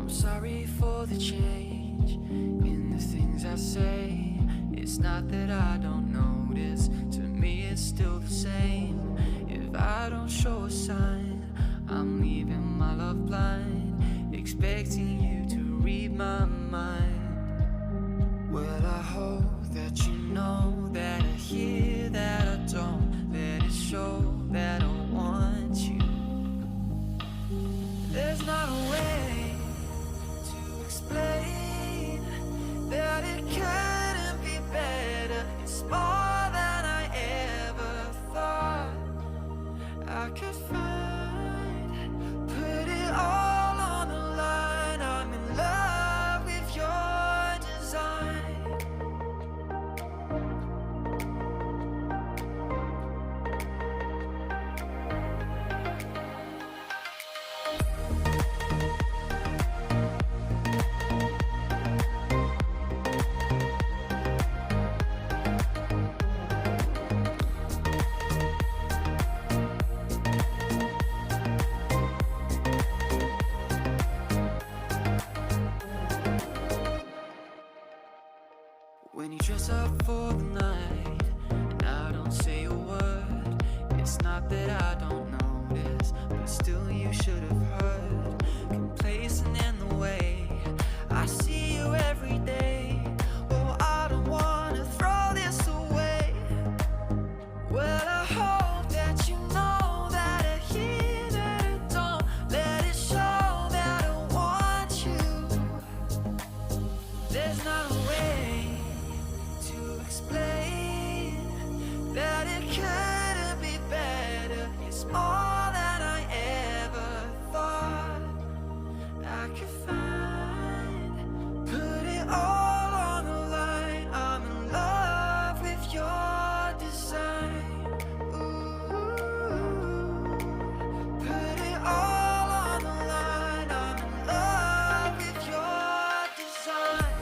I'm sorry for the change in the things I say. It's not that I don't notice, to me it's still the same. If I don't show a sign, I'm leaving my love blind, expecting you to read my mind. Well, I hope that you know that I hear that I don't let it show that I want you. There's not a way to explain that it couldn't be better. It's more than I ever thought I could find. Put it all on the line. I'm in love with your design. When you dress up for the night and I don't say a word, it's not that I don't notice, but still you should have heard. Complacent in the way I see you every day. Oh, I don't wanna throw this away. Well, I hope that you know that I hear that I don't let it show that I want you. There's not a way to explain that it couldn't be better. It's more than I ever thought I could find. Put it all on the line. I'm in love with your design. Ooh, put it all on the line. I'm in love with your design.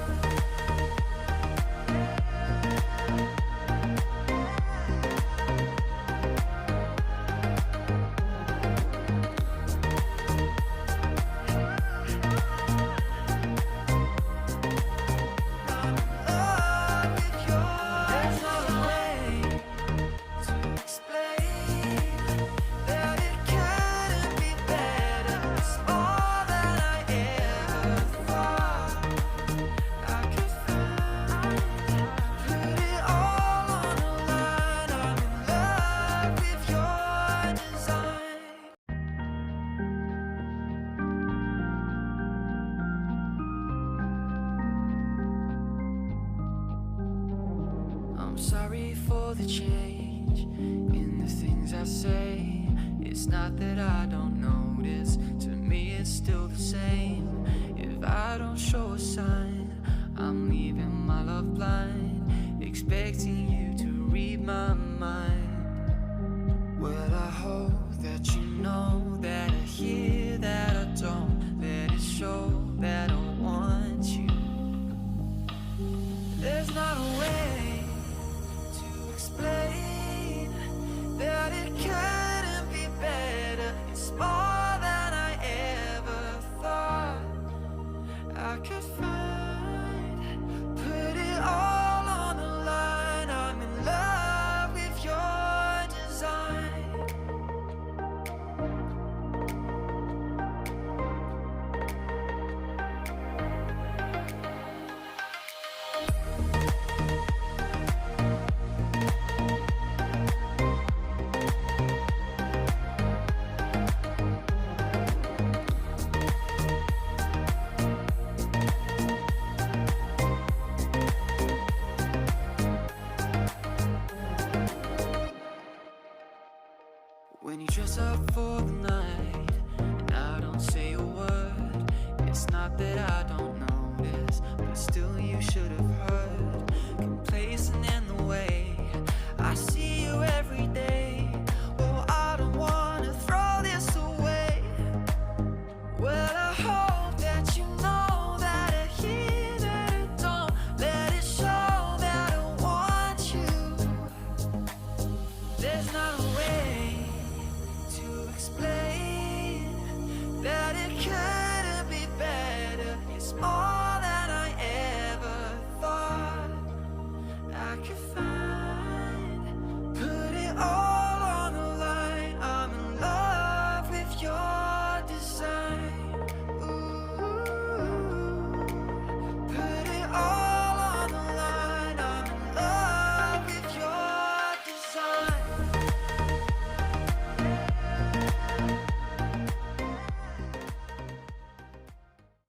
I'm sorry for the change in the things I say. It's not that I don't notice, to me it's still the same. If I don't show a sign, I'm leaving my love blind, expecting you to read my mind. Well, I hope that you know that I hear that I don't let it show that I want you. There's not a way to explain that it couldn't be better. It's more than I ever thought I could find. Put it all on the line. I'm in love with your design. When you dress up for the night and I don't say a word, it's not that I don't notice, but still you should have heard. Complacent in the way I see you every day. Oh, I don't wanna throw this away. Well, I hope that you know that I hear that I don't let it show that I want you. There's not a